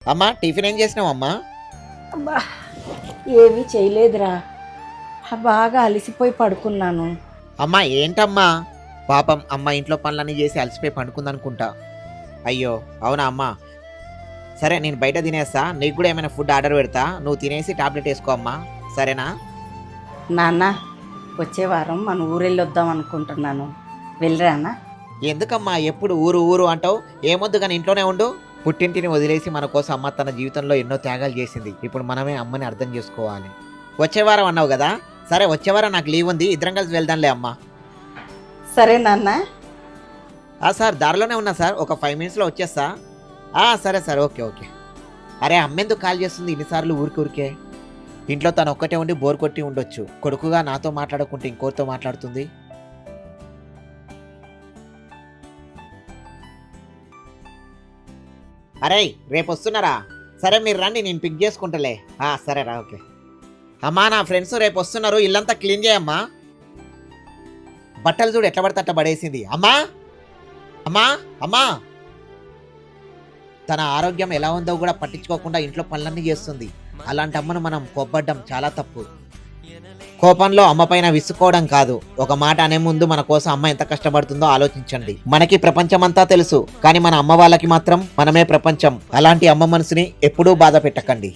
అమ్మా టిఫిన్ ఏం చేసినావు అమ్మా? అబ్బా ఏమీ చేయలేదురా, బాగా అలసిపోయి పడుకున్నాను. అమ్మా ఏంటమ్మా, పాపం అమ్మ ఇంట్లో పనులన్నీ చేసి అలసిపోయి పండుకుందనుకుంటా. అయ్యో అవునా అమ్మా, సరే నేను బయట తినేస్తా, నీకు కూడా ఏమైనా ఫుడ్ ఆర్డర్ పెడతా, నువ్వు తినేసి టాబ్లెట్ వేసుకో అమ్మా, సరేనా? నాన్న, వచ్చే వారం మన ఊరెళ్ళొద్దాం అనుకుంటున్నాను, వెళ్ళరానా? ఎందుకమ్మా ఎప్పుడు ఊరు ఊరు అంటావు? ఏమొద్దు కానీ ఇంట్లోనే ఉండు. పుట్టింటిని వదిలేసి మన కోసం అమ్మ తన జీవితంలో ఎన్నో త్యాగాలు చేసింది. ఇప్పుడు మనమే అమ్మని అర్థం చేసుకోవాలి. వచ్చే వారం అన్నావు కదా, సరే వచ్చే వారం నాకు లీవ్ ఉంది, ఇద్దరం కలిసి వెళ్దాంలే అమ్మా. సరే నాన్న. సార్ దారిలోనే ఉన్నా సార్, ఒక 5 మినిట్స్లో వచ్చేస్తా. సరే సార్, ఓకే ఓకే. అరే అమ్మెందుకు కాల్ చేస్తుంది ఇన్నిసార్లు ఊరికే? ఇంట్లో తను ఒక్కటే ఉండి బోర్ కొట్టి ఉండొచ్చు, కొడుకుగా నాతో మాట్లాడకుంటే ఇంకోరితో మాట్లాడుతుంది. అరే రేపు వస్తున్నారా? సరే మీరు రండి, నేను పిక్ చేసుకుంటలే. సరేరా, ఓకే. అమ్మా నా ఫ్రెండ్స్ రేపు వస్తున్నారు, ఇల్లంతా క్లీన్ చేయమ్మా. బట్టలు చూడు ఎట్లా పడితే అట్లా పడేసింది. అమ్మా అమ్మా అమ్మా, తన ఆరోగ్యం ఎలా ఉందో కూడా పట్టించుకోకుండా ఇంట్లో పనులన్నీ చేస్తుంది. అలాంటి అమ్మను మనం కోప్పడ్డం చాలా తప్పు. కోపంలో అమ్మ పైన విసుక్కోవడం కాదు, ఒక మాట అనే ముందు మన కోసం అమ్మ ఎంత కష్టపడుతుందో ఆలోచించండి. మనకి ప్రపంచం అంతా తెలుసు, కానీ మన అమ్మ వాళ్ళకి మాత్రం మనమే ప్రపంచం. అలాంటి అమ్మ మనసుని ఎప్పుడూ బాధ పెట్టకండి.